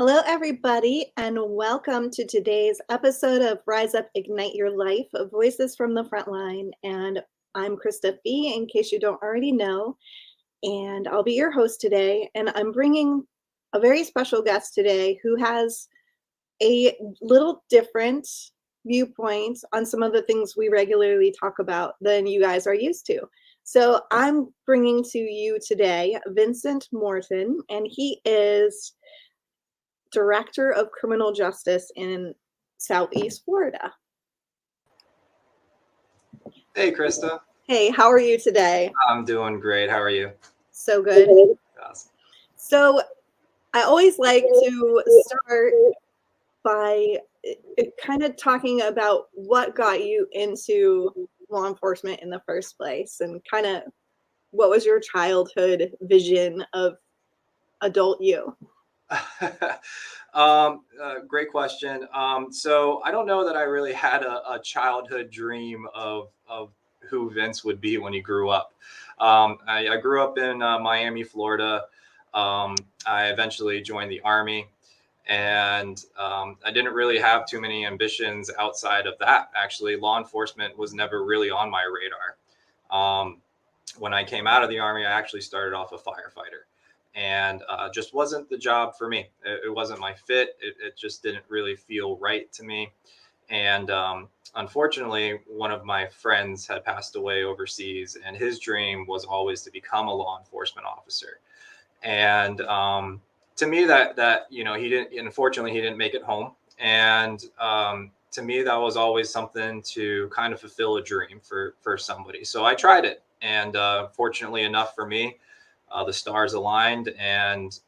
Hello, everybody, and welcome to today's episode of Rise Up, Ignite Your Life, Voices from the Frontline. And I'm Krista Fee, in case you don't already know, and I'll be your host today. And I'm bringing a very special guest today who has a little different viewpoint on some of the things we regularly talk about than you guys are used to. So I'm bringing to you today Vincent Morton, and he is Director of Criminal Justice in Southeast Florida. Hey, Krista. Hey, how are you today? I'm doing great. How are you? So good. Awesome. So I always like to start by kind of talking about what got you into law enforcement in the first place, and kind of what was your childhood vision of adult you? Great question. So I don't know that I really had a childhood dream of who Vince would be when he grew up. I grew up in Miami, Florida. I eventually joined the Army, and I didn't really have too many ambitions outside of that. Actually, law enforcement was never really on my radar. When I came out of the Army, I actually started off a firefighter. And just wasn't the job for me. It wasn't my fit. It just didn't really feel right to me. And unfortunately, one of my friends had passed away overseas, and his dream was always to become a law enforcement officer. And to me, that he didn't. Unfortunately, he didn't make it home. And to me, that was always something to kind of fulfill a dream for somebody. So I tried it, and fortunately enough for me, the stars aligned, and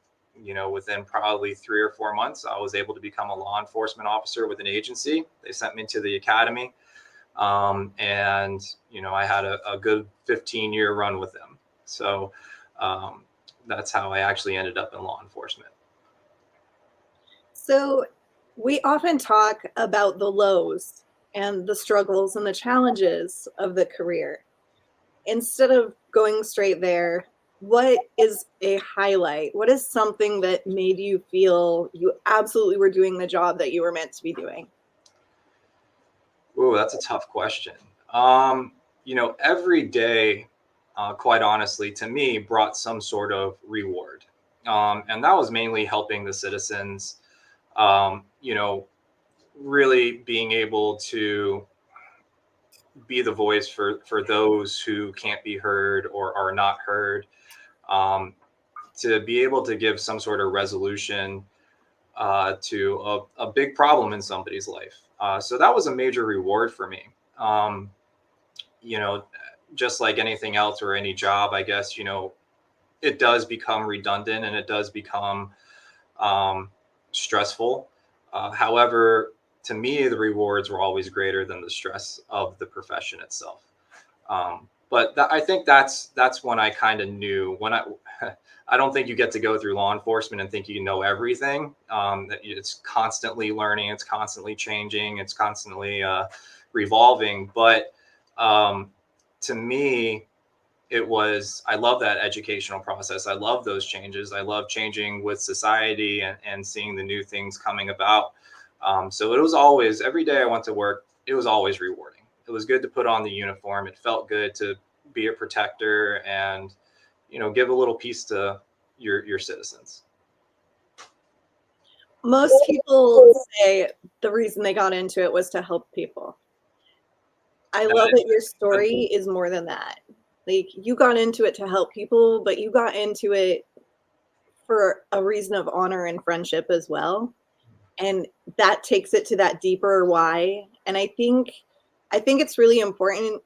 within probably 3 or 4 months, I was able to become a law enforcement officer with an agency. They sent me to the academy, and I had a good 15-year run with them. So that's how I actually ended up in law enforcement. So we often talk about the lows and the struggles and the challenges of the career. Instead of going straight there, what is a highlight? What is something that made you feel you absolutely were doing the job that you were meant to be doing? Oh, that's a tough question. Every day, quite honestly, to me, brought some sort of reward. And that was mainly helping the citizens, really being able to be the voice for those who can't be heard or are not heard. To be able to give some sort of resolution to a big problem in somebody's life. So that was a major reward for me. Just like anything else or any job, I guess, it does become redundant and it does become stressful. However, to me, the rewards were always greater than the stress of the profession itself. But I think that's when I kind of knew when I don't think you get to go through law enforcement and think you know everything. That it's constantly learning, it's constantly changing, it's constantly revolving. But to me, I love that educational process. I love those changes. I love changing with society and seeing the new things coming about. So it was always, every day I went to work, it was always rewarding. It was good to put on the uniform. It felt good to be a protector and, give a little piece to your citizens. Most people say the reason they got into it was to help people. I love that your story is more than that. Like, you got into it to help people, but you got into it for a reason of honor and friendship as well. And that takes it to that deeper why. And I think it's really important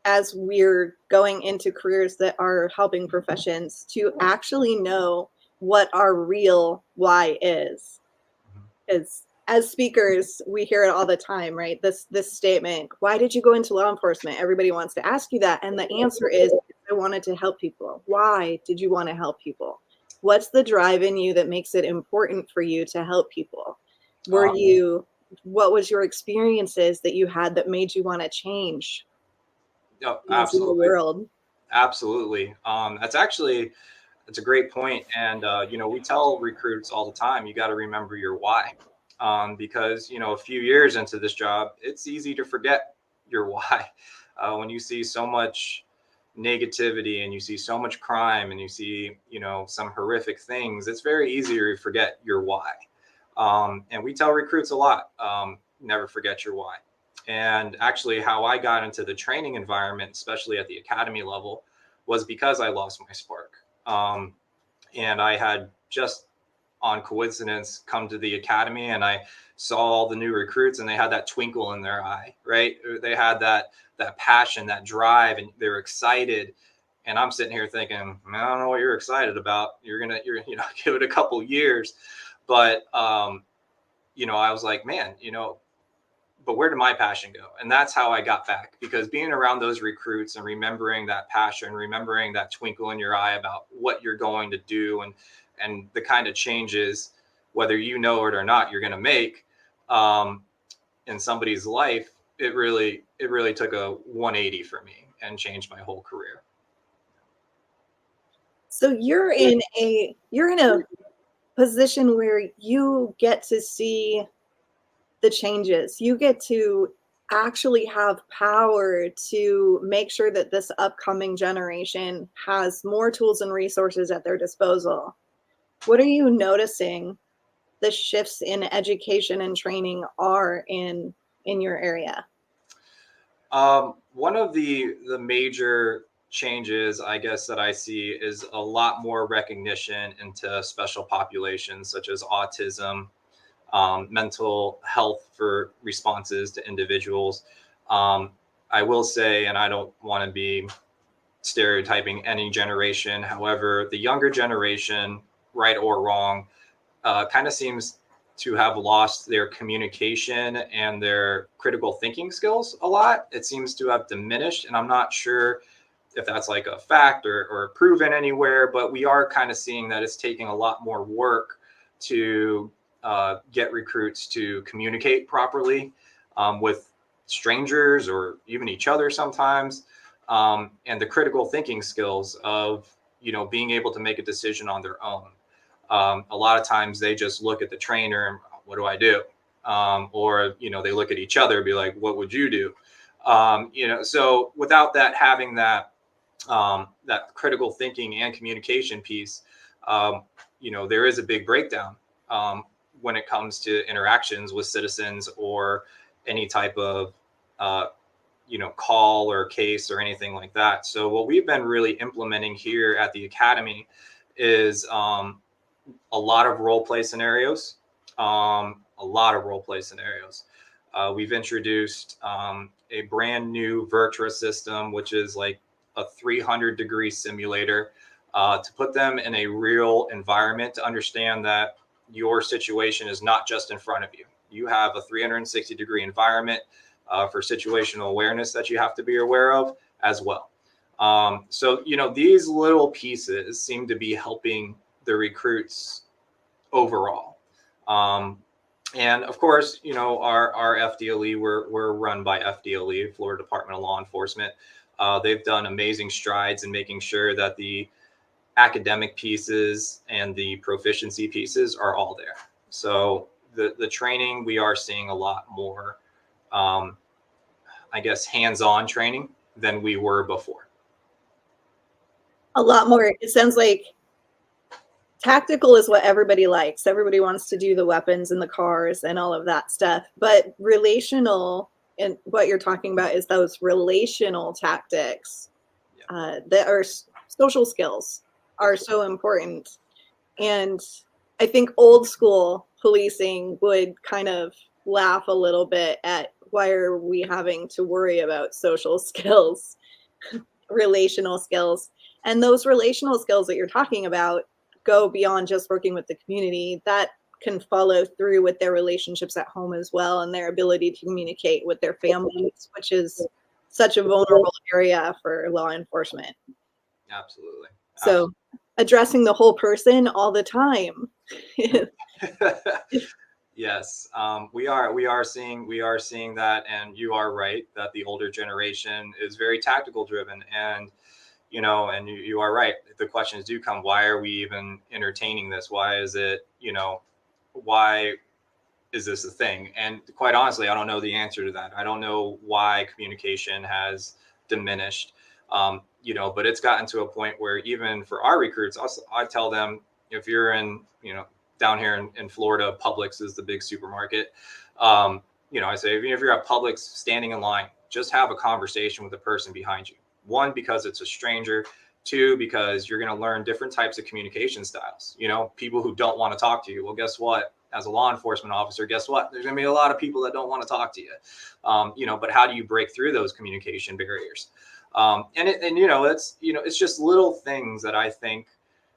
as we're going into careers that are helping professions to actually know what our real why is. As speakers, we hear it all the time, right? This statement, why did you go into law enforcement? Everybody wants to ask you that. And the answer is, I wanted to help people. Why did you want to help people? What's the drive in you that makes it important for you to help people? What was your experiences that you had that made you want to change absolutely. the world? Absolutely. It's a great point. And, we tell recruits all the time, you got to remember your why. Because, a few years into this job, it's easy to forget your why. When you see so much negativity and you see so much crime and you see, some horrific things, it's very easy to forget your why. And we tell recruits a lot, never forget your why. And actually, how I got into the training environment, especially at the academy level, was because I lost my spark. And I had just on coincidence come to the academy, and I saw all the new recruits, and they had that twinkle in their eye, right? They had that passion, that drive, and they're excited. And I'm sitting here thinking, I don't know what you're excited about. You're give it a couple years. But I was like, man, but where did my passion go? And that's how I got back, because being around those recruits and remembering that passion, remembering that twinkle in your eye about what you're going to do, and the kind of changes, whether you know it or not, you're going to make in somebody's life, it really took a 180 for me and changed my whole career. So you're in a position where you get to see the changes. You get to actually have power to make sure that this upcoming generation has more tools and resources at their disposal. What are you noticing the shifts in education and training are in your area? One of the major changes, I guess, that I see is a lot more recognition into special populations such as autism, mental health for responses to individuals. I will say, and I don't want to be stereotyping any generation, however, the younger generation, right or wrong, kind of seems to have lost their communication and their critical thinking skills a lot. It seems to have diminished, and I'm not sure if that's like a fact or proven anywhere, but we are kind of seeing that it's taking a lot more work to get recruits to communicate properly with strangers or even each other sometimes, and the critical thinking skills of being able to make a decision on their own. A lot of times they just look at the trainer and, what do I do? Or they look at each other and be like, what would you do? So without that, having that critical thinking and communication piece, there is a big breakdown when it comes to interactions with citizens or any type of call or case or anything like that. So what we've been really implementing here at the academy is a lot of role play scenarios. We've introduced a brand new Virtua system, which is like a 300-degree simulator, to put them in a real environment to understand that your situation is not just in front of you. You have a 360-degree environment for situational awareness that you have to be aware of as well. So, these little pieces seem to be helping the recruits overall. And of course, our FDLE, we're run by FDLE, Florida Department of Law Enforcement. They've done amazing strides in making sure that the academic pieces and the proficiency pieces are all there. So the training, we are seeing a lot more, I guess, hands-on training than we were before. A lot more. It sounds like tactical is what everybody likes. Everybody wants to do the weapons and the cars and all of that stuff. But relational, and what you're talking about is those relational tactics that are social skills are so important. And I think old school policing would kind of laugh a little bit at, why are we having to worry about social skills, relational skills? And those relational skills that you're talking about go beyond just working with the community. That can follow through with their relationships at home as well, and their ability to communicate with their families, which is such a vulnerable area for law enforcement. Absolutely. So addressing the whole person all the time. Yes, we are seeing that, and you are right that the older generation is very tactical driven, and and you are right. The questions do come, why are we even entertaining this? Why is it, why is this a thing? And quite honestly, I don't know the answer to that. I don't know why communication has diminished, but it's gotten to a point where even for our recruits, I tell them, if you're in, down here in Florida, Publix is the big supermarket. I say, even if you're at Publix standing in line, just have a conversation with the person behind you. One, because it's a stranger. Two, because you're going to learn different types of communication styles. People who don't want to talk to you. Well, guess what? As a law enforcement officer, guess what? There's going to be a lot of people that don't want to talk to you. But how do you break through those communication barriers? It's just little things that I think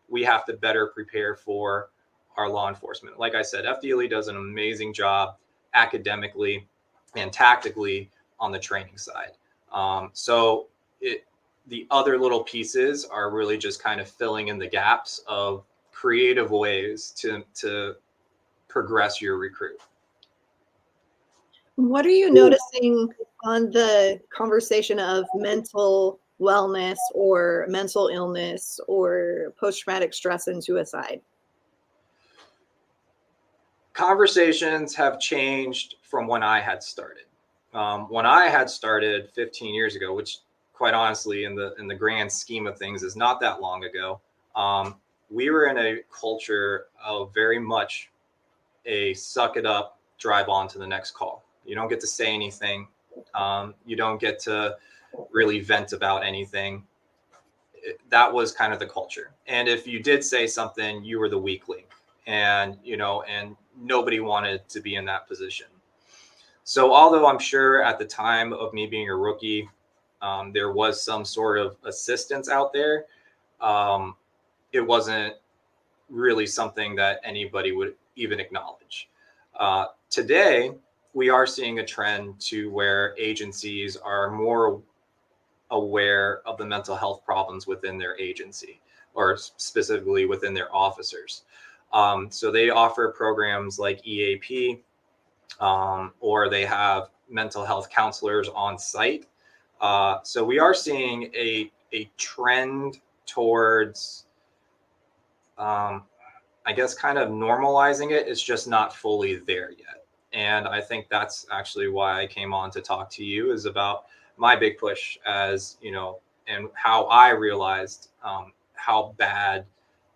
we have to better prepare for our law enforcement. Like I said, FDLE does an amazing job academically and tactically on the training side. The other little pieces are really just kind of filling in the gaps of creative ways to progress your recruit. What are you noticing on the conversation of mental wellness or mental illness or post-traumatic stress and suicide? Conversations have changed from when I had started. When I had started 15 years ago, which quite honestly, in the grand scheme of things, is not that long ago, we were in a culture of very much a suck it up, drive on to the next call. You don't get to say anything. You don't get to really vent about anything. That was kind of the culture. And if you did say something, you were the weak link. And nobody wanted to be in that position. So although I'm sure at the time of me being a rookie, there was some sort of assistance out there, it wasn't really something that anybody would even acknowledge. Today, we are seeing a trend to where agencies are more aware of the mental health problems within their agency, or specifically within their officers. So they offer programs like EAP, or they have mental health counselors on site. So we are seeing a trend towards, I guess, kind of normalizing it. It's just not fully there yet. And I think that's actually why I came on to talk to you, is about my big push, as and how I realized how bad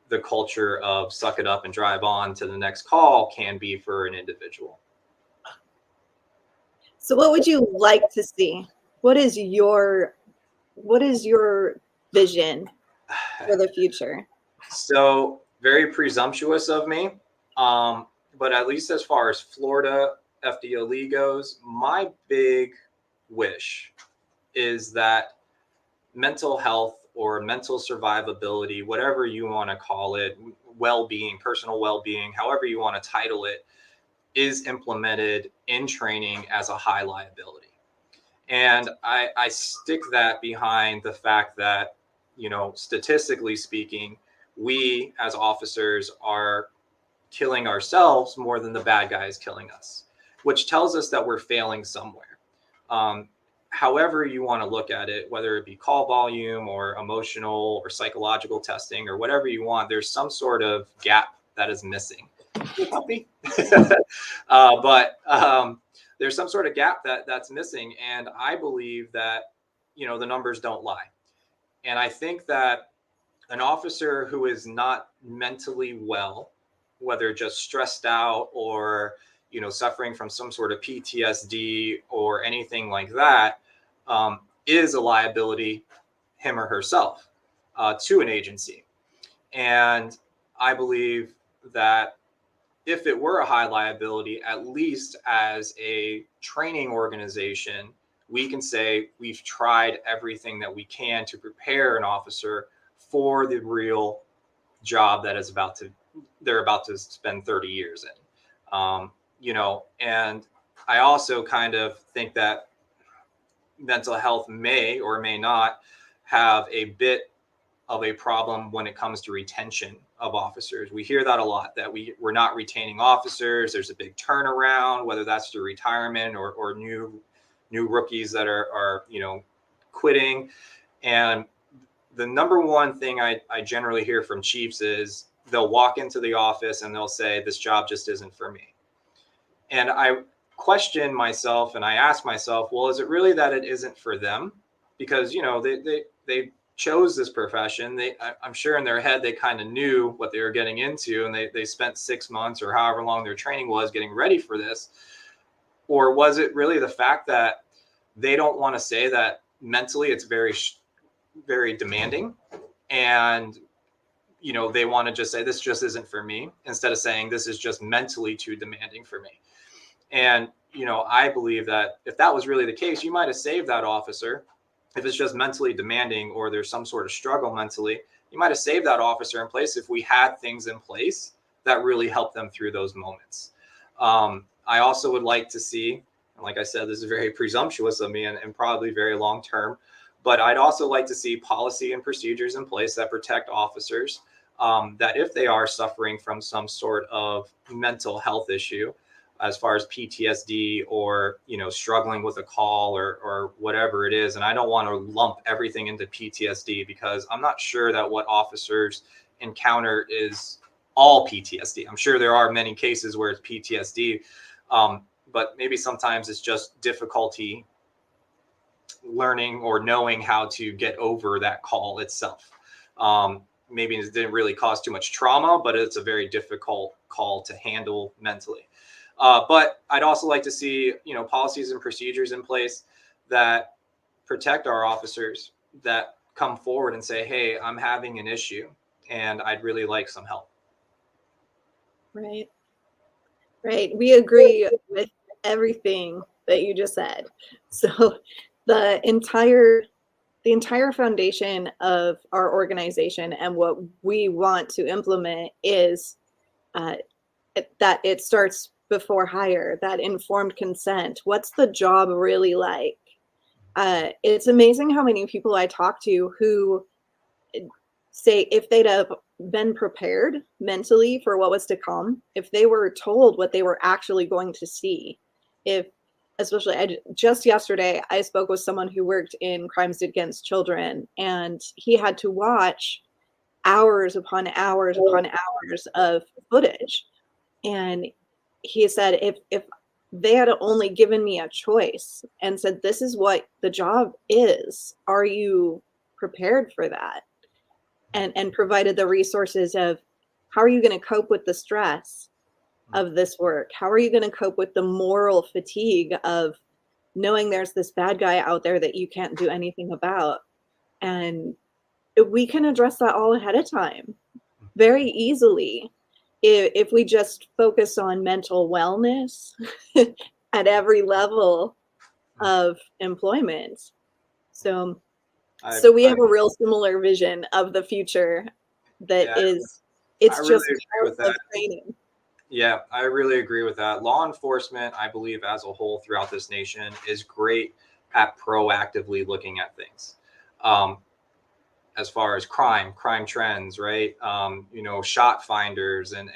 the culture of suck it up and drive on to the next call can be for an individual. So what would you like to see? What is your vision for the future? So very presumptuous of me. But at least as far as Florida FDLE goes, my big wish is that mental health or mental survivability, whatever you want to call it, well-being, personal well-being, however you want to title it, is implemented in training as a high liability. And I stick that behind the fact that, statistically speaking, we as officers are killing ourselves more than the bad guy is killing us, which tells us that we're failing somewhere. However you want to look at it, whether it be call volume or emotional or psychological testing or whatever you want, there's some sort of gap that is missing. But there's some sort of gap that's missing. And I believe that, the numbers don't lie. And I think that an officer who is not mentally well, whether just stressed out or, suffering from some sort of PTSD or anything like that, is a liability, him or herself, to an agency. And I believe that if it were a high liability, at least as a training organization, we can say we've tried everything that we can to prepare an officer for the real job that is they're about to spend 30 years in. And I also kind of think that mental health may or may not have a bit of a problem when it comes to retention of officers. We hear that a lot, that we're not retaining officers. There's a big turnaround, whether that's through retirement or new rookies that are quitting. And the number one thing I generally hear from chiefs is they'll walk into the office and they'll say, this job just isn't for me. And I question myself and I ask myself, well, is it really that it isn't for them? Because, you know, they chose this profession. I'm sure in their head, they kind of knew what they were getting into, and they spent 6 months or however long their training was getting ready for this. Or was it really the fact that they don't want to say that mentally it's very, very demanding, and, you know, they want to just say, this just isn't for me, instead of saying this is just mentally too demanding for me. And, you know, I believe that if that was really the case, you might have saved that officer. If it's just mentally demanding or there's some sort of struggle mentally, you might have saved that officer in place if we had things in place that really helped them through those moments. I also would like to see, and like I said, this is very presumptuous of me and probably very long term, but I'd also like to see policy and procedures in place that protect officers, that if they are suffering from some sort of mental health issue, as far as PTSD or, you know, struggling with a call or whatever it is. And I don't want to lump everything into PTSD, because I'm not sure that what officers encounter is all PTSD. I'm sure there are many cases where it's PTSD, but maybe sometimes it's just difficulty learning or knowing how to get over that call itself. Maybe it didn't really cause too much trauma, but it's a very difficult call to handle mentally. But I'd also like to see, you know, policies and procedures in place that protect our officers, that come forward and say, hey, I'm having an issue and I'd really like some help. Right. Right. We agree with everything that you just said. So the entire foundation of our organization and what we want to implement is that it starts before hire, that informed consent. What's the job really like? It's amazing how many people I talk to who say if they'd have been prepared mentally for what was to come, if they were told what they were actually going to see, especially just yesterday, I spoke with someone who worked in crimes against children, and he had to watch hours upon hours upon hours of footage. And he said, if they had only given me a choice and said, this is what the job is, are you prepared for that? And provided the resources of how are you going to cope with the stress of this work? How are you going to cope with the moral fatigue of knowing there's this bad guy out there that you can't do anything about? And we can address that all ahead of time very easily if we just focus on mental wellness at every level of employment. So we have a real similar vision of the future that it's really just agree with that. Training. Yeah, I really agree with that. Law enforcement, I believe, as a whole throughout this nation is great at proactively looking at things. As far as crime trends, right? You know, shot finders and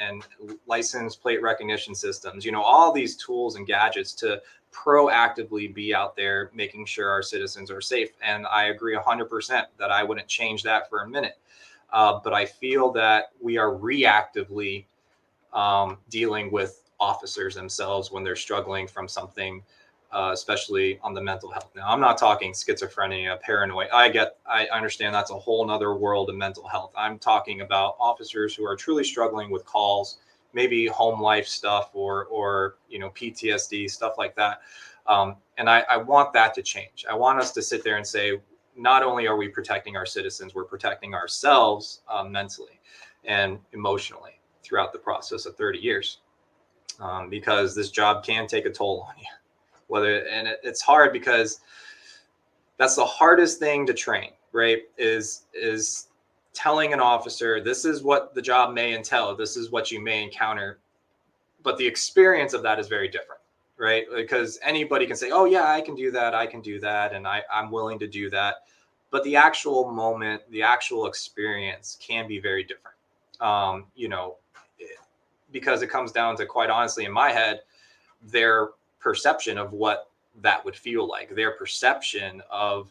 license plate recognition systems, you know, all these tools and gadgets to proactively be out there making sure our citizens are safe. And I agree 100% that I wouldn't change that for a minute. But I feel that we are reactively dealing with officers themselves when they're struggling from something, especially on the mental health. Now, I'm not talking schizophrenia, paranoid. I understand that's a whole nother world of mental health. I'm talking about officers who are truly struggling with calls, maybe home life stuff or you know, PTSD, stuff like that. And I want that to change. I want us to sit there and say, not only are we protecting our citizens, we're protecting ourselves mentally and emotionally throughout the process of 30 years, because this job can take a toll on you. It's hard because that's the hardest thing to train, right? Is telling an officer, this is what the job may entail, this is what you may encounter, but the experience of that is very different, right? Because anybody can say, oh yeah, I can do that, and I'm willing to do that, but the actual moment, the actual experience can be very different. You know, because it comes down to, quite honestly, in my head, their perception of what that would feel like, their perception of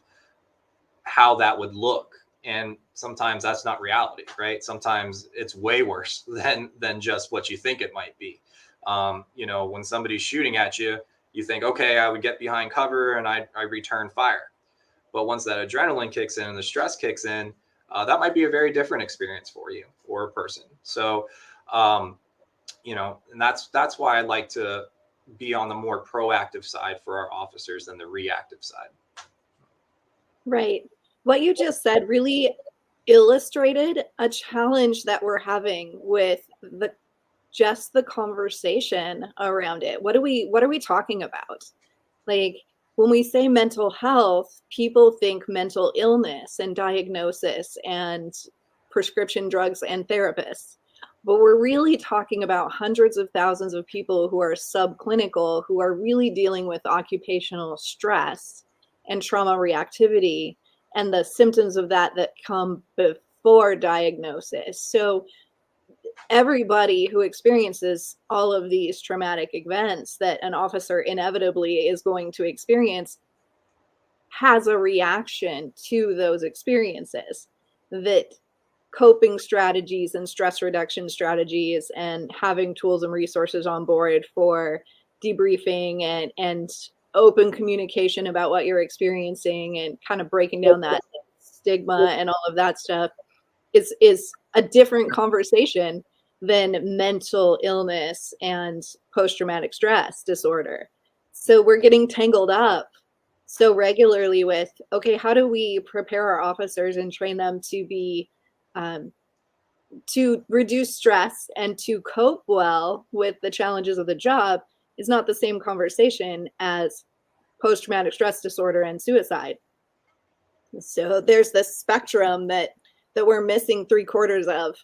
how that would look And sometimes that's not reality, right? Sometimes it's way worse than just what you think it might be. When somebody's shooting at you, you think, okay, I would get behind cover and I return fire. But once that adrenaline kicks in and the stress kicks in, that might be a very different experience for you or a person. So, and that's why I like to be on the more proactive side for our officers than the reactive side. Right. What you just said really illustrated a challenge that we're having with the conversation around it. What are we talking about? Like, when we say mental health, people think mental illness and diagnosis and prescription drugs and therapists. But we're really talking about hundreds of thousands of people who are subclinical, who are really dealing with occupational stress and trauma reactivity and the symptoms of that come before diagnosis. So everybody who experiences all of these traumatic events that an officer inevitably is going to experience has a reaction to those experiences. That coping strategies and stress reduction strategies and having tools and resources on board for debriefing and open communication about what you're experiencing and kind of breaking down that stigma and all of that stuff is a different conversation than mental illness and post-traumatic stress disorder. So we're getting tangled up so regularly with, okay, how do we prepare our officers and train them to be to reduce stress and to cope well with the challenges of the job is not the same conversation as post-traumatic stress disorder and suicide. So there's this spectrum that we're missing 3/4 of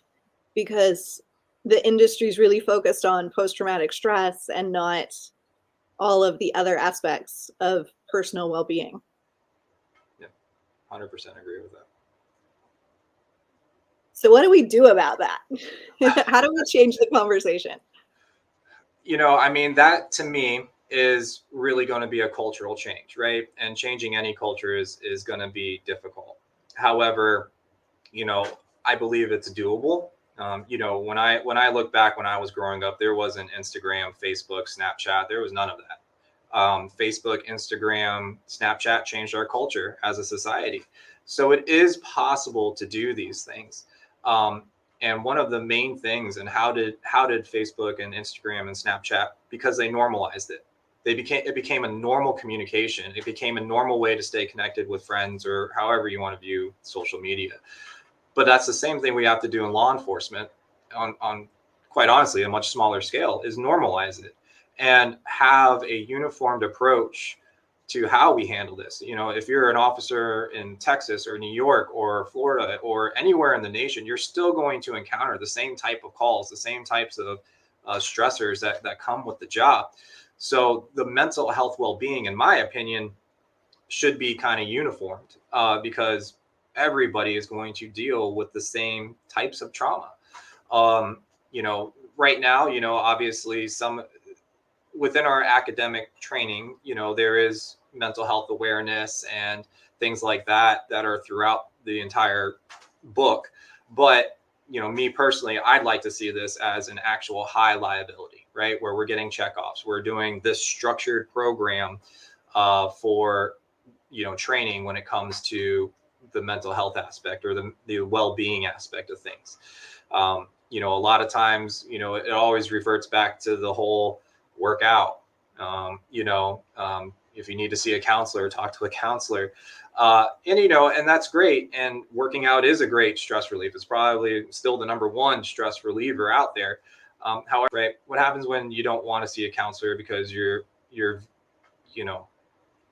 because the industry's really focused on post-traumatic stress and not all of the other aspects of personal well-being. Yeah, 100% agree with that. So what do we do about that? How do we change the conversation? That to me is really going to be a cultural change, right? And changing any culture is going to be difficult. However, I believe it's doable. When I look back when I was growing up, there wasn't Instagram, Facebook, Snapchat. There was none of that. Facebook, Instagram, Snapchat changed our culture as a society. So it is possible to do these things. And one of the main things, and how did Facebook and Instagram and Snapchat, because they normalized it. It became a normal communication. It became a normal way to stay connected with friends or however you want to view social media. But that's the same thing we have to do in law enforcement on quite honestly, a much smaller scale, is normalize it and have a uniformed approach to how we handle this. If you're an officer in Texas or New York or Florida or anywhere in the nation, you're still going to encounter the same type of calls, the same types of stressors that come with the job. So the mental health well-being, in my opinion, should be kind of uniformed because everybody is going to deal with the same types of trauma. Right now, obviously within our academic training, there is mental health awareness and things like that are throughout the entire book. But, me personally, I'd like to see this as an actual high liability, right? Where we're getting checkoffs. We're doing this structured program for, training when it comes to the mental health aspect or the well-being aspect of things. A lot of times, it always reverts back to the whole workout. If you need to see a counselor, talk to a counselor. And that's great. And working out is a great stress relief. It's probably still the number one stress reliever out there. However, right, what happens when you don't want to see a counselor because you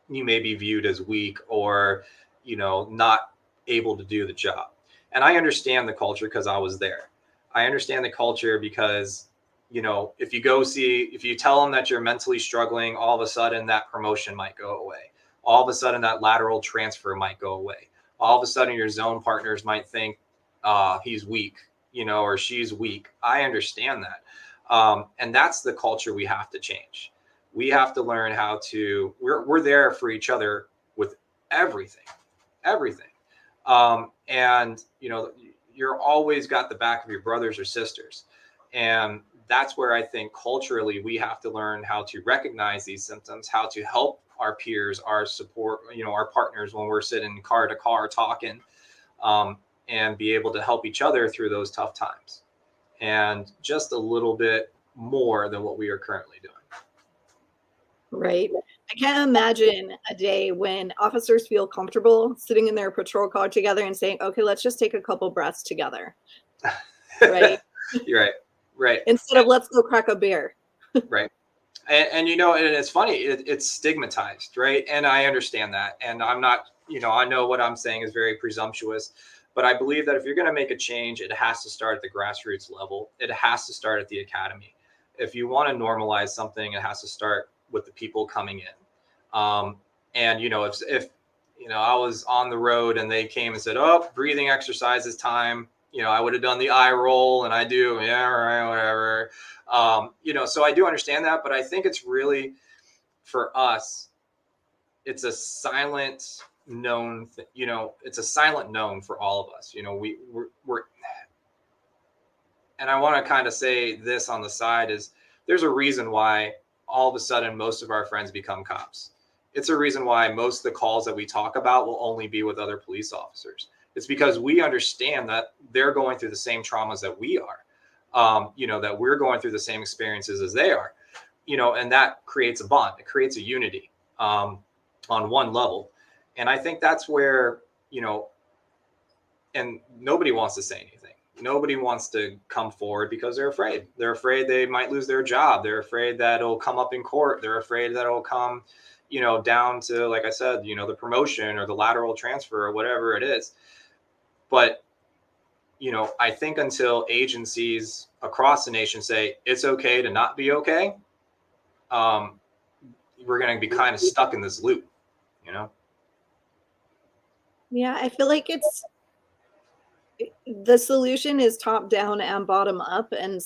may be viewed as weak or, not able to do the job. And I understand the culture because I was there. I understand the culture because, if you tell them that you're mentally struggling, all of a sudden that promotion might go away. All of a sudden that lateral transfer might go away. All of a sudden your zone partners might think he's weak, or she's weak. I understand that. And that's the culture we have to change. We have to learn how to, we're there for each other with everything. And, you know, you're always got the back of your brothers or sisters. And that's where I think culturally we have to learn how to recognize these symptoms, how to help our peers, our support, you know, our partners when we're sitting car to car talking, and be able to help each other through those tough times. And just a little bit more than what we are currently doing. Right. I can't imagine a day when officers feel comfortable sitting in their patrol car together and saying, okay, let's just take a couple breaths together. Right. You're right. Right. Instead of let's go crack a beer. Right. And you know, and it's funny, it's stigmatized, right? And I understand that. And I'm not, you know, I know what I'm saying is very presumptuous, but I believe that if you're going to make a change, it has to start at the grassroots level. It has to start at the academy. If you want to normalize something, it has to start with the people coming in. And, you know, if, you know, I was on the road and they came and said, oh, breathing exercises time, you know, I would have done the eye roll, and I do, yeah, right, whatever. You know, so I do understand that, but I think it's really, for us, it's a silent known, you know, it's a silent known for all of us. You know, we're and I want to kind of say this on the side is there's a reason why all of a sudden most of our friends become cops. It's a reason why most of the calls that we talk about will only be with other police officers. It's because we understand that they're going through the same traumas that we are, you know, that we're going through the same experiences as they are, you know, and that creates a bond. It creates a unity on one level. And I think that's where, you know, and nobody wants to say anything. Nobody wants to come forward because they're afraid. They're afraid they might lose their job. They're afraid that it'll come up in court. They're afraid that it'll come, you know, down to, like I said, you know, the promotion or the lateral transfer or whatever it is. But, you know, I think until agencies across the nation say it's okay to not be okay, we're going to be kind of stuck in this loop, you know? Yeah, I feel like the solution is top down and bottom up, and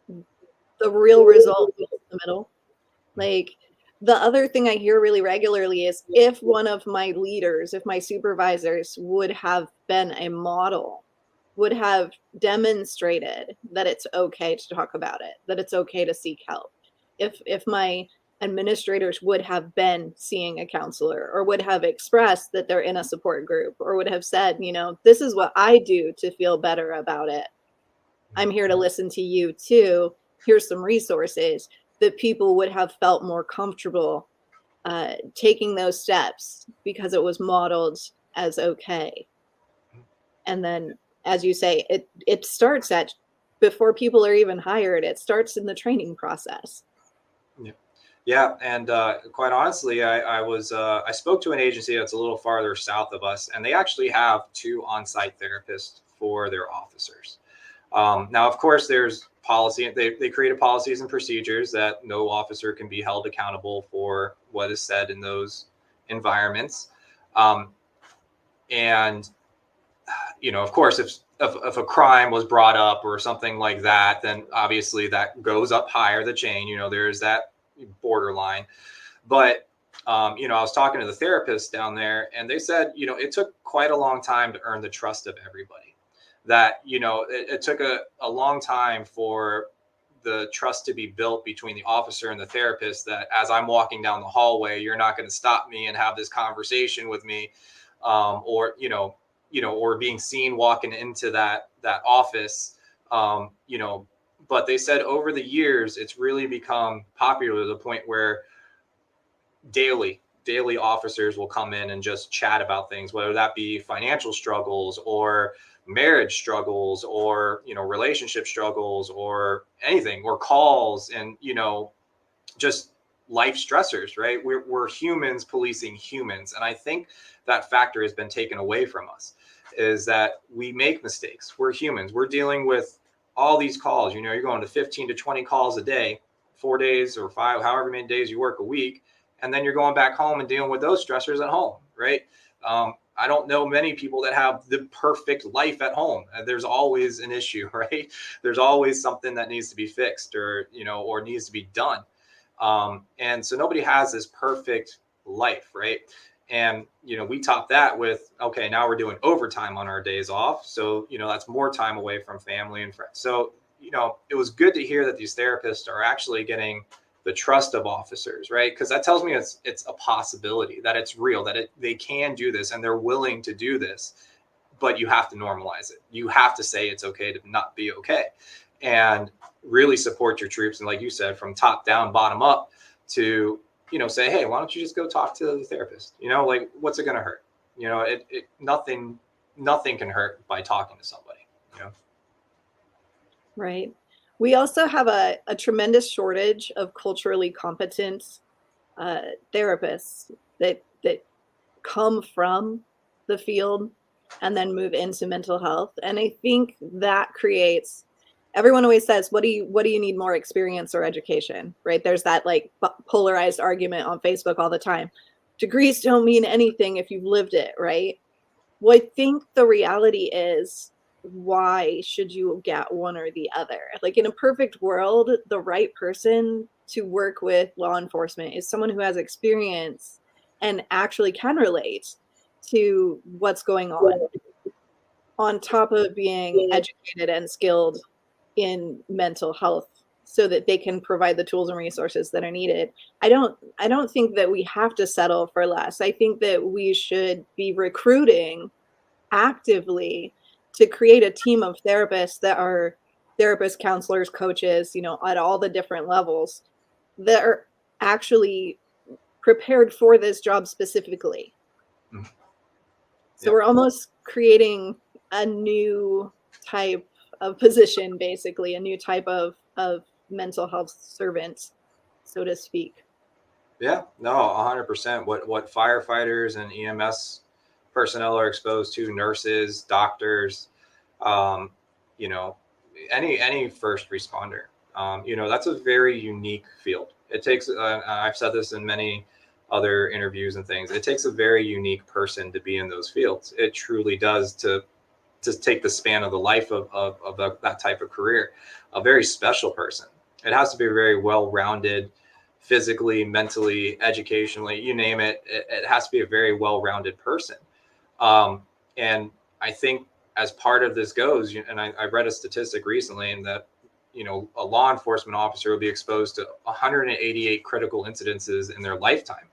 the real result is in the middle. Like, the other thing I hear really regularly is if one of my leaders, if my supervisors would have been a model, would have demonstrated that it's okay to talk about it, that it's okay to seek help. If my administrators would have been seeing a counselor, or would have expressed that they're in a support group, or would have said, you know, this is what I do to feel better about it. I'm here to listen to you too. Here's some resources, that people would have felt more comfortable taking those steps because it was modeled as okay. And then, as you say, it starts at before people are even hired. It starts in the training process. Yeah. Yeah, and quite honestly, I spoke to an agency that's a little farther south of us, and they actually have 2 on-site therapists for their officers. Now, of course, there's policy. They created policies and procedures that no officer can be held accountable for what is said in those environments. And, you know, of course, if a crime was brought up or something like that, then obviously that goes up higher the chain. You know, there's that borderline. But, you know, I was talking to the therapist down there, and they said, you know, it took quite a long time to earn the trust of everybody. That, you know, it took a long time for the trust to be built between the officer and the therapist, that as I'm walking down the hallway, you're not going to stop me and have this conversation with me, or, you know, or being seen walking into that office, you know. But they said over the years, it's really become popular to the point where daily officers will come in and just chat about things, whether that be financial struggles or marriage struggles, or, you know, relationship struggles, or anything, or calls, and, you know, just life stressors, right? We're humans policing humans. And I think that factor has been taken away from us, is that we make mistakes. We're humans. We're dealing with all these calls. You know, you're going to 15 to 20 calls a day, 4 days or 5, however many days you work a week. And then you're going back home and dealing with those stressors at home, right? I don't know many people that have the perfect life at home. There's always an issue, right? There's always something that needs to be fixed, or, you know, or needs to be done. And so nobody has this perfect life, right? And, we top that with, okay, now we're doing overtime on our days off. So, that's more time away from family and friends. So, it was good to hear that these therapists are actually getting the trust of officers, right? Because that tells me it's a possibility, that it's real, that they can do this and they're willing to do this, but you have to normalize it. You have to say it's okay to not be okay, and really support your troops. And like you said, from top down, bottom up, to, say, hey, why don't you just go talk to the therapist? Like, what's it going to hurt? Nothing can hurt by talking to somebody. Right. We also have a tremendous shortage of culturally competent therapists that come from the field and then move into mental health. And I think that creates, everyone always says, what do you need more, experience or education, right? There's that like polarized argument on Facebook all the time. Degrees don't mean anything if you've lived it, right? Well, I think the reality is, why should you get one or the other? Like, in a perfect world, the right person to work with law enforcement is someone who has experience and actually can relate to what's going on top of being educated and skilled in mental health, so that they can provide the tools and resources that are needed. I don't think that we have to settle for less. I think that we should be recruiting actively to create a team of therapists that are therapists, counselors, coaches, at all the different levels, that are actually prepared for this job specifically. Mm-hmm. So we're almost creating a new type of position, basically, a new type of mental health servant, so to speak. Yeah, no, 100%. What firefighters and EMS personnel are exposed to, nurses, doctors, any first responder, that's a very unique field. It takes, I've said this in many other interviews and things, it takes a very unique person to be in those fields. It truly does, to take the span of the life of that type of career, a very special person. It has to be very well-rounded, physically, mentally, educationally, you name it. It has to be a very well-rounded person. And I think as part of this goes, and I read a statistic recently, in that, a law enforcement officer will be exposed to 188 critical incidences in their lifetime,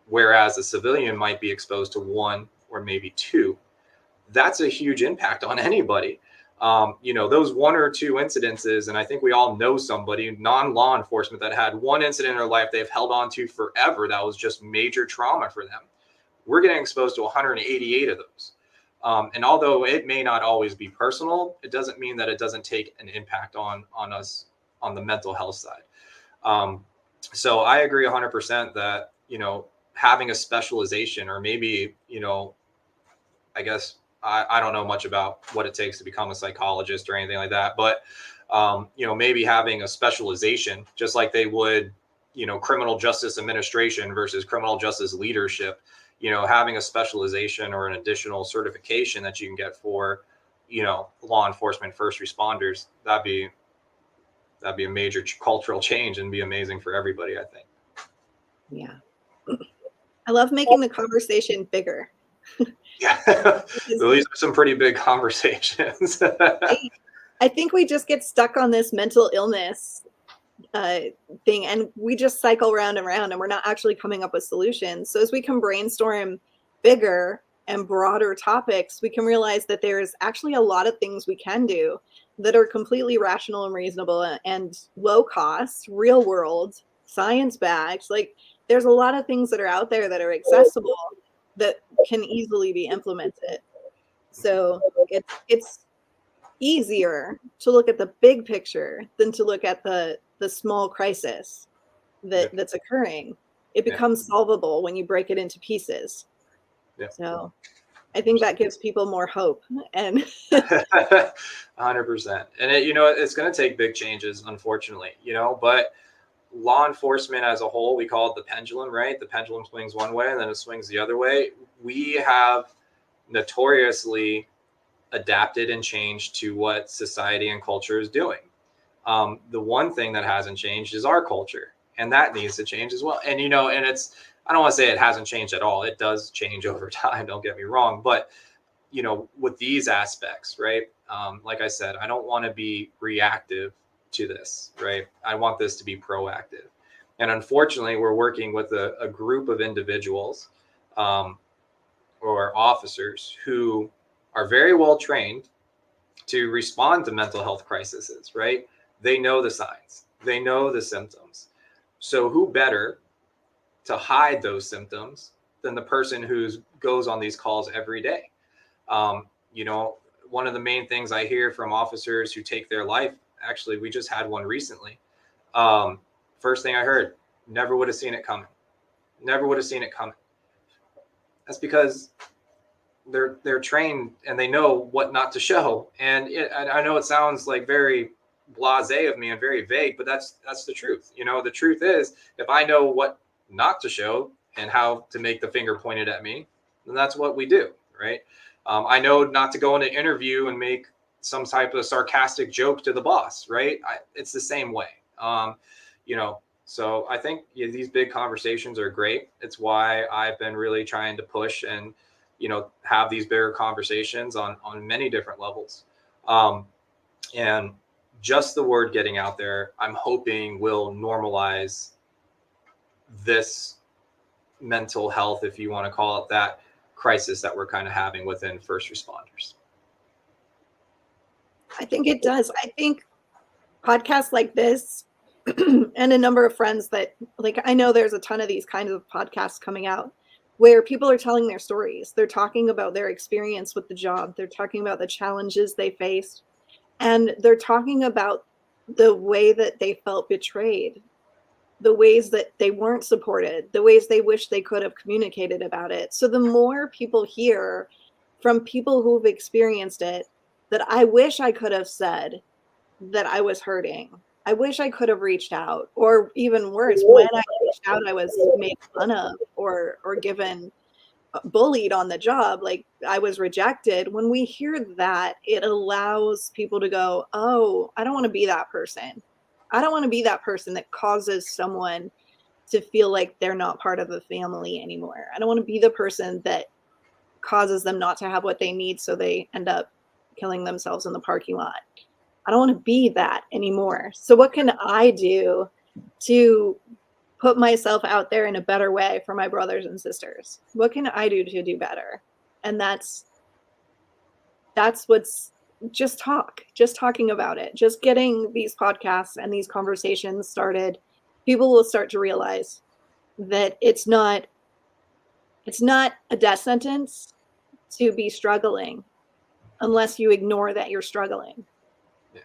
whereas a civilian might be exposed to 1 or maybe 2. That's a huge impact on anybody. Those 1 or 2 incidences, and I think we all know somebody, non-law enforcement, that had 1 incident in their life they've held on to forever that was just major trauma for them. We're getting exposed to 188 of those. And although it may not always be personal, it doesn't mean that it doesn't take an impact on us on the mental health side. So I agree 100% that, having a specialization, or maybe, I guess, I don't know much about what it takes to become a psychologist or anything like that, but, maybe having a specialization, just like they would, criminal justice administration versus criminal justice leadership, having a specialization or an additional certification that you can get for, law enforcement, first responders, that'd be a major cultural change and be amazing for everybody, I think. Yeah. I love making the conversation bigger. Yeah, these are some pretty big conversations. I think we just get stuck on this mental illness thing, and we just cycle round and round, and we're not actually coming up with solutions. So as we can brainstorm bigger and broader topics, we can realize that there's actually a lot of things we can do that are completely rational and reasonable and low cost, real world, science backed. Like, there's a lot of things that are out there that are accessible that can easily be implemented. So it's easier to look at the big picture than to look at the small crisis that's occurring. It becomes solvable when you break it into pieces. Yeah. So I think that gives people more hope. And 100%. And it's going to take big changes, unfortunately, but law enforcement as a whole, we call it the pendulum, right? The pendulum swings one way and then it swings the other way. We have notoriously adapted and changed to what society and culture is doing. The one thing that hasn't changed is our culture, and that needs to change as well. And, and I don't want to say it hasn't changed at all. It does change over time. Don't get me wrong. But, with these aspects, right? Like I said, I don't want to be reactive to this, right? I want this to be proactive. And unfortunately, we're working with a group of individuals or officers who are very well trained to respond to mental health crises, right? They know the signs, they know the symptoms. So who better to hide those symptoms than the person who goes on these calls every day? One of the main things I hear from officers who take their life, actually, we just had one recently. First thing I heard, never would have seen it coming. Never would have seen it coming. That's because they're trained and they know what not to show. And I know it sounds like very blasé of me and very vague, but that's the truth. The truth is, if I know what not to show and how to make the finger pointed at me, then that's what we do, right? I know not to go in an interview and make some type of sarcastic joke to the boss, right? It's the same way. So I think these big conversations are great. It's why I've been really trying to push and have these bigger conversations on many different levels. And just the word getting out there, I'm hoping will normalize this mental health, if you want to call it that, crisis that we're kind of having within first responders. I think it does. I think podcasts like this and a number of friends that, like, I know there's a ton of these kinds of podcasts coming out where people are telling their stories. They're talking about their experience with the job. They're talking about the challenges they faced. And they're talking about the way that they felt betrayed, the ways that they weren't supported, the ways they wish they could have communicated about it. So the more people hear from people who've experienced it, that I wish I could have said that I was hurting. I wish I could have reached out, or even worse, when I reached out, I was made fun of or given bullied on the job, like I was rejected. When we hear that, it allows people to go, oh, I don't want to be that person. I don't want to be that person that causes someone to feel like they're not part of the family anymore. I don't want to be the person that causes them not to have what they need, so they end up killing themselves in the parking lot. I don't want to be that anymore. So what can I do to put myself out there in a better way for my brothers and sisters? What can I do to do better? And that's what's, just talking about it, just getting these podcasts and these conversations started. People will start to realize that it's not a death sentence to be struggling unless you ignore that you're struggling. Yeah.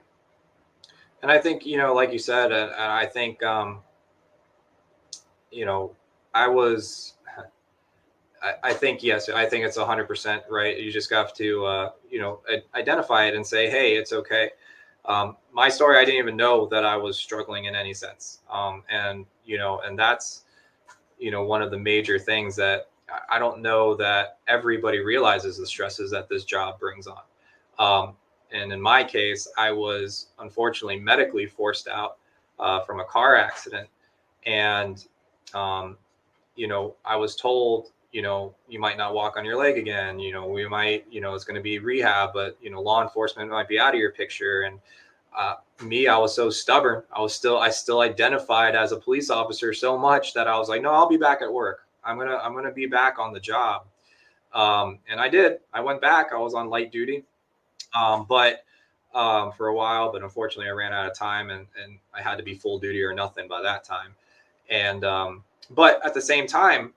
And I think, like you said, and I think, I think, yes, I think it's 100% right. You just have to, identify it and say, hey, it's okay. My story, I didn't even know that I was struggling in any sense. And that's, one of the major things that I don't know that everybody realizes, the stresses that this job brings on. And in my case, I was unfortunately medically forced out from a car accident. And, I was told, you might not walk on your leg again. We might, it's going to be rehab, but, law enforcement might be out of your picture. And I was so stubborn. I still identified as a police officer so much that I was like, no, I'll be back at work. I'm going to be back on the job. And I did. I went back. I was on light duty. But for a while, but unfortunately I ran out of time and I had to be full duty or nothing by that time. And, but at the same time,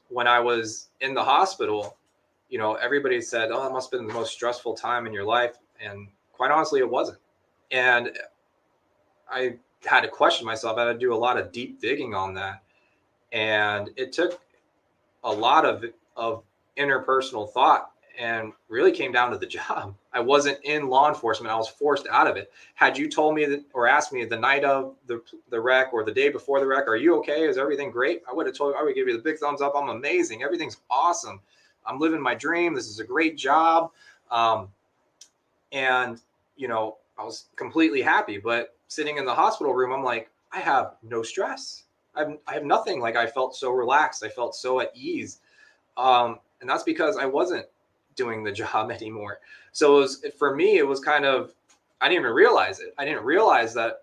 when I was in the hospital, everybody said, oh, it must've been the most stressful time in your life. And quite honestly, it wasn't. And I had to question myself. I had to do a lot of deep digging on that. And it took a lot of interpersonal thought and really came down to the job. I wasn't in law enforcement. I was forced out of it. Had you told me that, or asked me the night of the wreck or the day before the wreck, are you okay? Is everything great? I would have told you, I would give you the big thumbs up. I'm amazing. Everything's awesome. I'm living my dream. This is a great job. And, I was completely happy, but sitting in the hospital room, I'm like, I have no stress. I have nothing. Like, I felt so relaxed. I felt so at ease. And that's because I wasn't doing the job anymore. So for me, it was kind of, I didn't even realize it. I didn't realize that,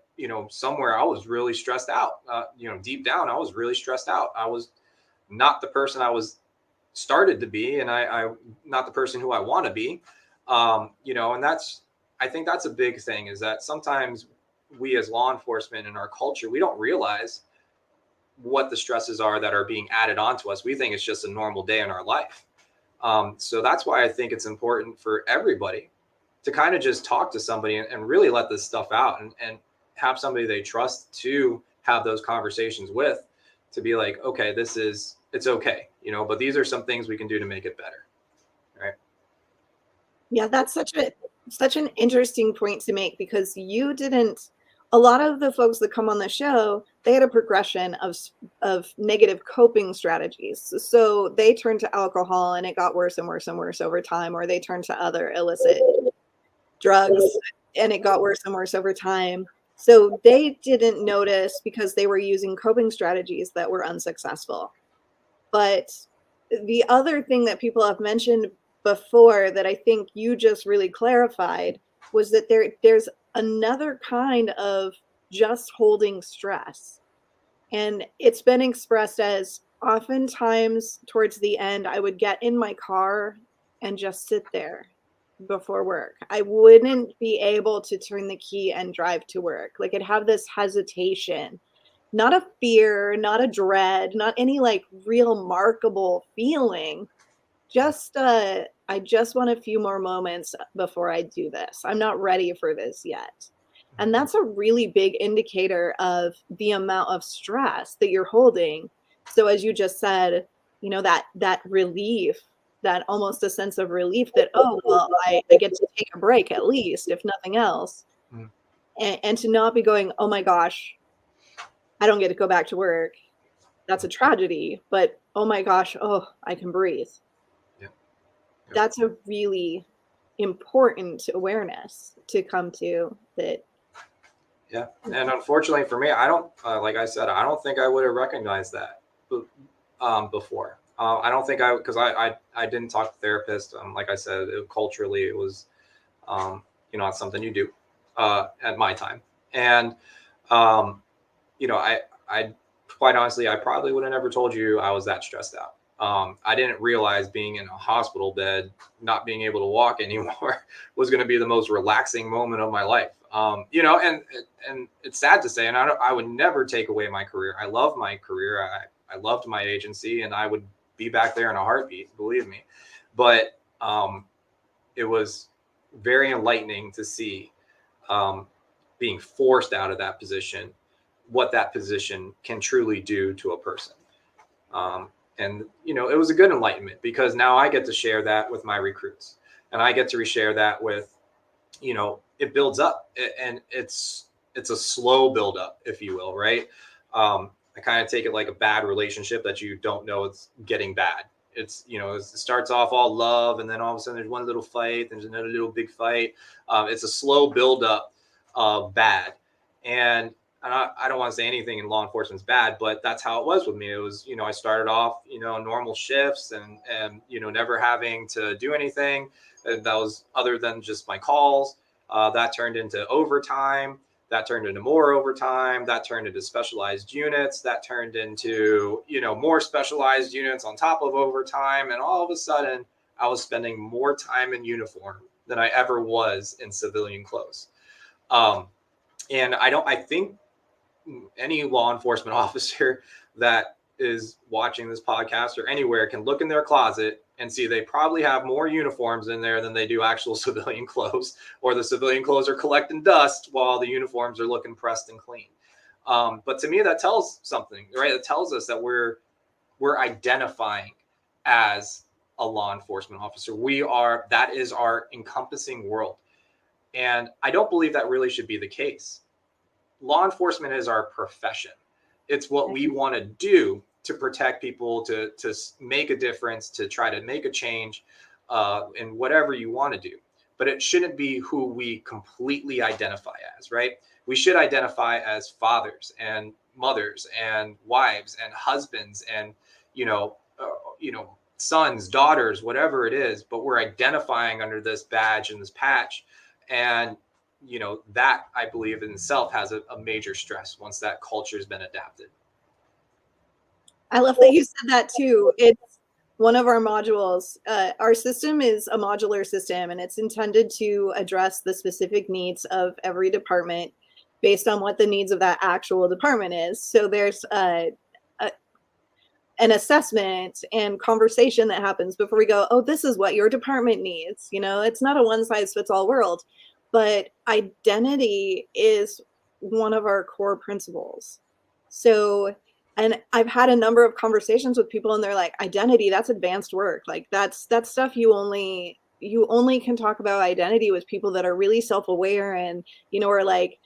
somewhere I was really stressed out. Deep down, I was really stressed out. I was not the person I was started to be, and I not the person who I want to be. And I think that's a big thing, is that sometimes we as law enforcement in our culture, we don't realize what the stresses are that are being added onto us. We think it's just a normal day in our life. So that's why I think it's important for everybody to kind of just talk to somebody and really let this stuff out, and have somebody they trust to have those conversations with, to be like, okay, it's okay, but these are some things we can do to make it better. Right. Yeah, that's such an interesting point to make, because a lot of the folks that come on the show, they had a progression of negative coping strategies. So they turned to alcohol and it got worse and worse and worse over time, or they turned to other illicit drugs and it got worse and worse over time. So they didn't notice because they were using coping strategies that were unsuccessful. But the other thing that people have mentioned before that I think you just really clarified was that there's another kind of just holding stress. And it's been expressed as, oftentimes towards the end, I would get in my car and just sit there before work. I wouldn't be able to turn the key and drive to work. Like, I'd have this hesitation, not a fear, not a dread, not any like real markable feeling. Just I just want a few more moments before I do this. I'm not ready for this yet. And that's a really big indicator of the amount of stress that you're holding. So as you just said, that relief, that almost a sense of relief that, oh, well, I get to take a break at least, if nothing else. Mm. And to not be going, oh my gosh, I don't get to go back to work. That's a tragedy. But oh my gosh, oh, I can breathe. Yeah. Yep. That's a really important awareness to come to. That. Yeah. And unfortunately for me, I don't, like I said, I don't think I would have recognized that before. I don't think because I didn't talk to therapists. Like I said, culturally, it was, it's something you do at my time. And, I quite honestly, I probably would have never told you I was that stressed out. I didn't realize being in a hospital bed, not being able to walk anymore, was going to be the most relaxing moment of my life. And it's sad to say, and I would never take away my career. I love my career. I loved my agency, and I would be back there in a heartbeat, believe me. But it was very enlightening to see being forced out of that position, what that position can truly do to a person. And, it was a good enlightenment, because now I get to share that with my recruits, and I get to reshare that with, it builds up, and it's a slow build up, if you will. Right. I kind of take it like a bad relationship that you don't know it's getting bad. It's, it starts off all love, and then all of a sudden there's one little fight, there's another little big fight. It's a slow build up of bad. And I don't want to say anything in law enforcement is bad, but that's how it was with me. It was, I started off, normal shifts and never having to do anything that was other than just my calls. That turned into overtime. That turned into more overtime. That turned into specialized units. That turned into, more specialized units on top of overtime. And all of a sudden, I was spending more time in uniform than I ever was in civilian clothes. And I think any law enforcement officer that is watching this podcast or anywhere can look in their closet and see they probably have more uniforms in there than they do actual civilian clothes, or the civilian clothes are collecting dust while the uniforms are looking pressed and clean. But to me, that tells something, right? It tells us that we're identifying as a law enforcement officer. That is our encompassing world. And I don't believe that really should be the case. Law enforcement is our profession. It's what we want to do to protect people, to make a difference, to try to make a change in whatever you want to do. But it shouldn't be who we completely identify as, right? We should identify as fathers and mothers and wives and husbands and, sons, daughters, whatever it is, but we're identifying under this badge and this patch. And, that I believe in itself has a major stress once that culture has been adapted. I love that you said that too. It's one of our modules. Our system is a modular system, and it's intended to address the specific needs of every department based on what the needs of that actual department is. So there's an assessment and conversation that happens before we go, oh, this is what your department needs. It's not a one size fits all world, but identity is one of our core principles. So, and I've had a number of conversations with people and they're like, identity, that's advanced work. Like that's stuff you only can talk about identity with people that are really self-aware and, are like,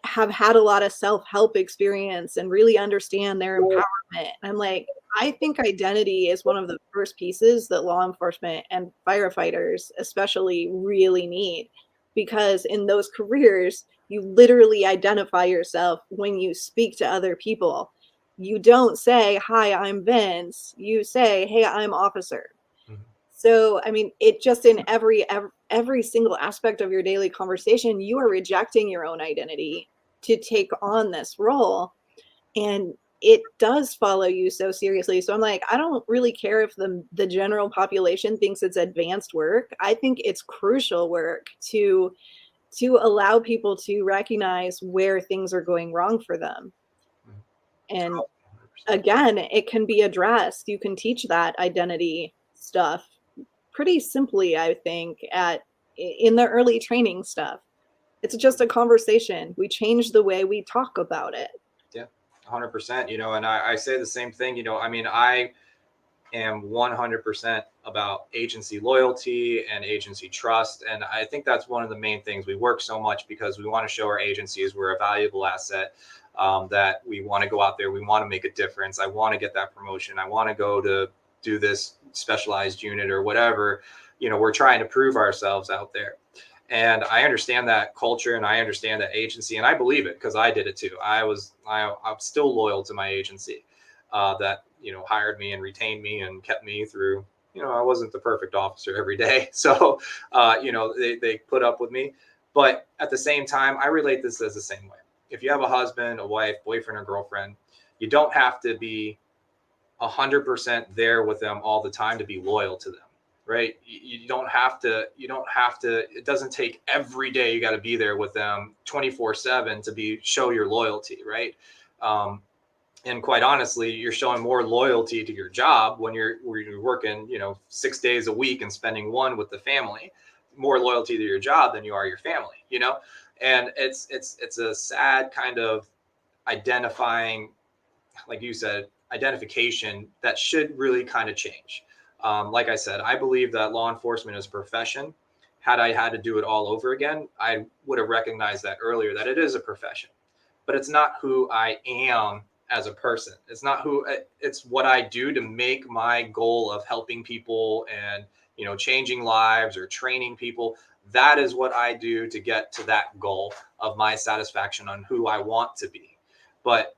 have had a lot of self-help experience and really understand their empowerment. I'm like, I think identity is one of the first pieces that law enforcement and firefighters especially really need, because in those careers, you literally identify yourself when you speak to other people. You don't say, hi, I'm Vince. You say, hey, I'm Officer. So, I mean, it just in every single aspect of your daily conversation, you are rejecting your own identity to take on this role. And it does follow you so seriously. So I'm like, I don't really care if the general population thinks it's advanced work. I think it's crucial work to allow people to recognize where things are going wrong for them. And again, it can be addressed. You can teach that identity stuff pretty simply, I think, in the early training stuff. It's just a conversation. We change the way we talk about it. Yeah, 100%. And I say the same thing. I mean, I am 100% about agency loyalty and agency trust. And I think that's one of the main things. We work so much because we want to show our agencies we're a valuable asset, that we want to go out there. We want to make a difference. I want to get that promotion. I want to go to do this specialized unit or whatever. We're trying to prove ourselves out there. And I understand that culture and I understand that agency, and I believe it because I did it too. I'm still loyal to my agency that, hired me and retained me and kept me through. I wasn't the perfect officer every day. So, they put up with me. But at the same time, I relate this as the same way. If you have a husband, a wife, boyfriend, or girlfriend, you don't have to be 100% there with them all the time to be loyal to them. Right. You don't have to, it doesn't take every day. You got to be there with them 24/7 to show your loyalty. Right. And quite honestly, you're showing more loyalty to your job when you're working, 6 days a week and spending one with the family, more loyalty to your job than you are your family, and it's a sad kind of identifying, like you said, identification that should really kind of change. Like I said, I believe that law enforcement is a profession. Had I had to do it all over again, I would have recognized that earlier, that it is a profession, but it's not who I am as a person. It's what I do to make my goal of helping people and, changing lives or training people. That is what I do to get to that goal of my satisfaction on who I want to be. But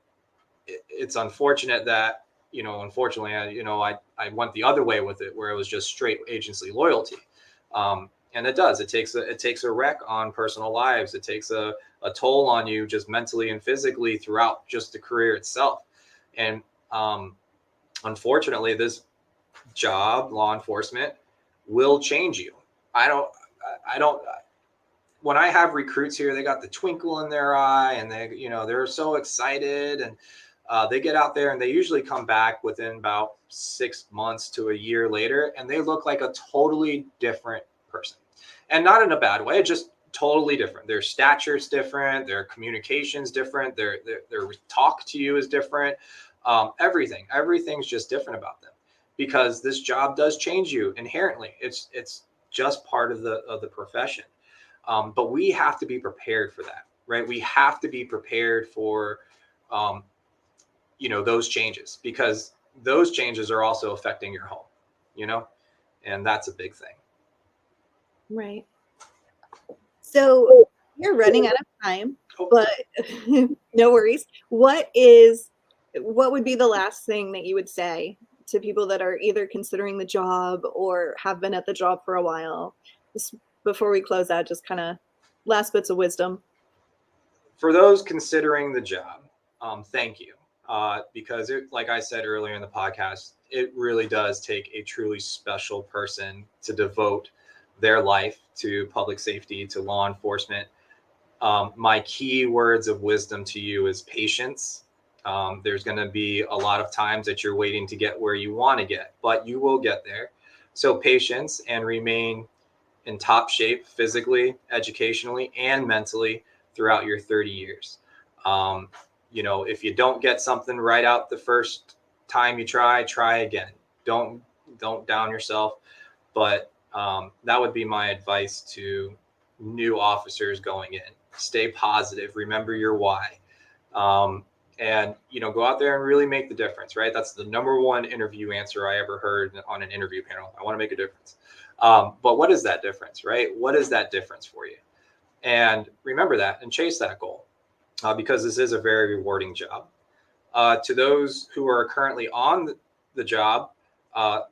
it's unfortunate that, unfortunately, I went the other way with it, where it was just straight agency loyalty. And it takes a wreck on personal lives. It takes a toll on you just mentally and physically throughout just the career itself. And unfortunately, this job, law enforcement, will change you. When I have recruits here, they got the twinkle in their eye and they're so excited, and they get out there and they usually come back within about 6 months to a year later, and they look like a totally different person. And not in a bad way, just totally different. Their stature's different, their communication's different, their talk to you is different. Everything's just different about them, because this job does change you inherently. It's just part of the profession. But we have to be prepared for that, right? We have to be prepared for, those changes, because those changes are also affecting your home, and that's a big thing. Right. So you're running out of time. But no worries. What would be the last thing that you would say to people that are either considering the job or have been at the job for a while? Just before we close out, just kind of last bits of wisdom. For those considering the job, thank you. Because like I said earlier in the podcast, it really does take a truly special person to devote their life to public safety, to law enforcement. My key words of wisdom to you is patience. There's going to be a lot of times that you're waiting to get where you want to get, but you will get there. So patience, and remain in top shape physically, educationally, and mentally throughout your 30 years. Um, if you don't get something right out the first time you try again. Don't down yourself. But that would be my advice to new officers going in. Stay positive. Remember your why. And go out there and really make the difference, right? That's the number one interview answer I ever heard on an interview panel. I want to make a difference. But what is that difference, right? What is that difference for you? And remember that and chase that goal, because this is a very rewarding job. To those who are currently on the job,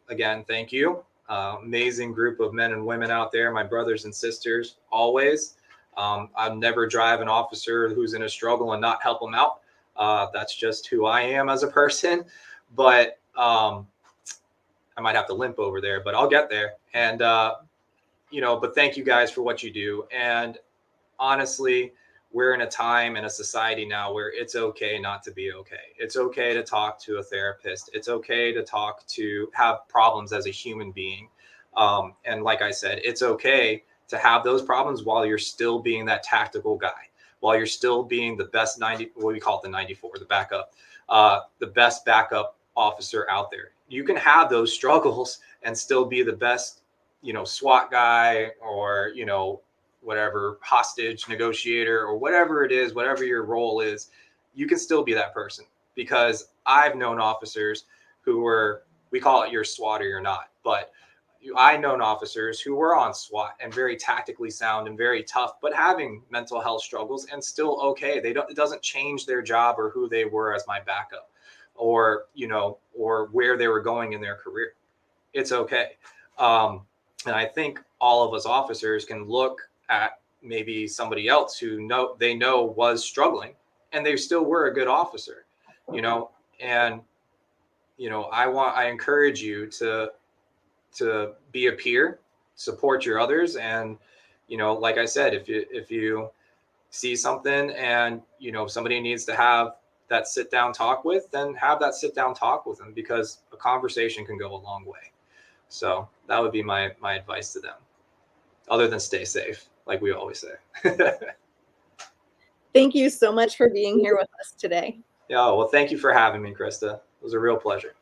again, thank you. Amazing group of men and women out there, my brothers and sisters, always. I'll never drive an officer who's in a struggle and not help them out. That's just who I am as a person. But I might have to limp over there, but I'll get there. And, but thank you guys for what you do. And honestly, we're in a time and a society now where it's okay not to be okay. It's okay to talk to a therapist. It's okay to have problems as a human being. And like I said, it's okay to have those problems while you're still being that tactical guy, while you're still being the best what we call it, the 94, the backup, the best backup officer out there. You can have those struggles and still be the best, SWAT guy, or, whatever, hostage negotiator, or whatever it is, whatever your role is, you can still be that person. Because I've known officers who were, we call it your SWAT or you're not, but I known officers who were on SWAT and very tactically sound and very tough, but having mental health struggles and still okay. It doesn't change their job or who they were as my backup, or, or where they were going in their career. It's okay. And I think all of us officers can look at maybe somebody else who they know was struggling and they still were a good officer, and, I encourage you to be a peer, support your others. And, like I said, if you see something and, somebody needs to have that sit down talk with, then have that sit down talk with them, because a conversation can go a long way. So that would be my advice to them, other than stay safe, like we always say. Thank you so much for being here with us today. Yeah, well, thank you for having me, Krista. It was a real pleasure.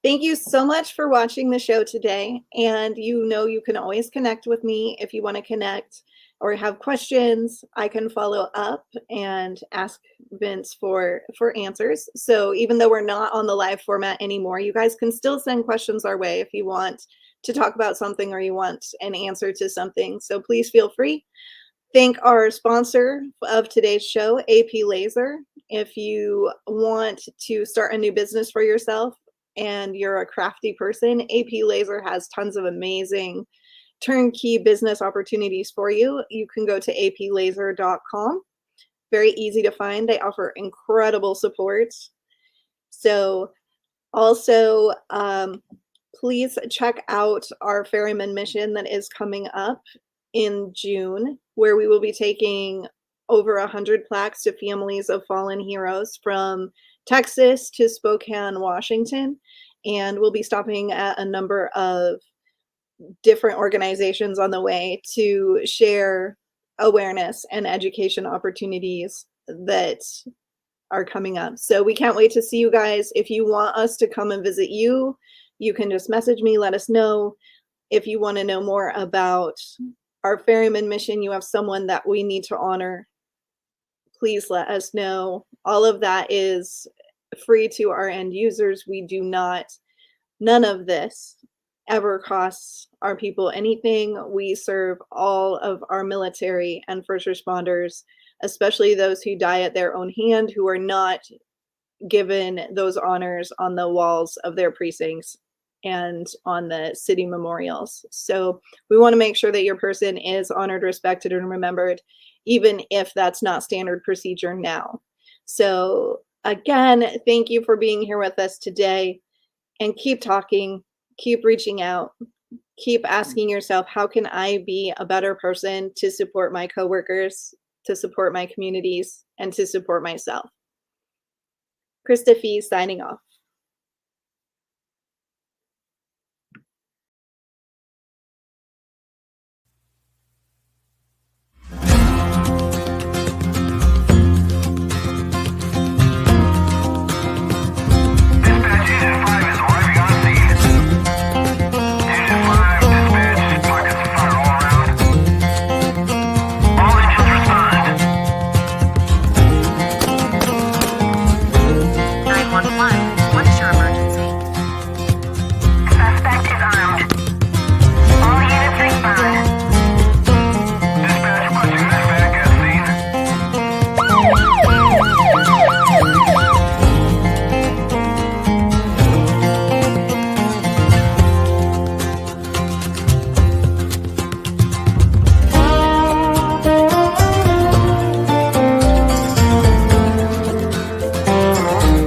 Thank you so much for watching the show today. And you can always connect with me if you want to connect or have questions. I can follow up and ask Vince for answers. So even though we're not on the live format anymore, you guys can still send questions our way if you want to talk about something or you want an answer to something. So please feel free. Thank our sponsor of today's show, AP Laser. If you want to start a new business for yourself and you're a crafty person, AP Laser has tons of amazing turnkey business opportunities for you. You can go to aplaser.com. Very easy to find. They offer incredible support. So also, please check out our Ferryman mission that is coming up in June, where we will be taking over 100 plaques to families of fallen heroes from Texas to Spokane, Washington. And we'll be stopping at a number of different organizations on the way to share awareness and education opportunities that are coming up. So we can't wait to see you guys. If you want us to come and visit you, you can just message me, let us know. If you want to know more about our Ferryman mission, you have someone that we need to honor, please let us know. All of that is free to our end users. We do not, none of this ever costs our people anything. We serve all of our military and first responders, especially those who die at their own hand, who are not given those honors on the walls of their precincts and on the city memorials. So we want to make sure that your person is honored, respected, and remembered, even if that's not standard procedure now. So again, thank you for being here with us today, and keep talking, keep reaching out, keep asking yourself, how can I be a better person to support my coworkers, to support my communities, and to support myself? Krista Fee signing off.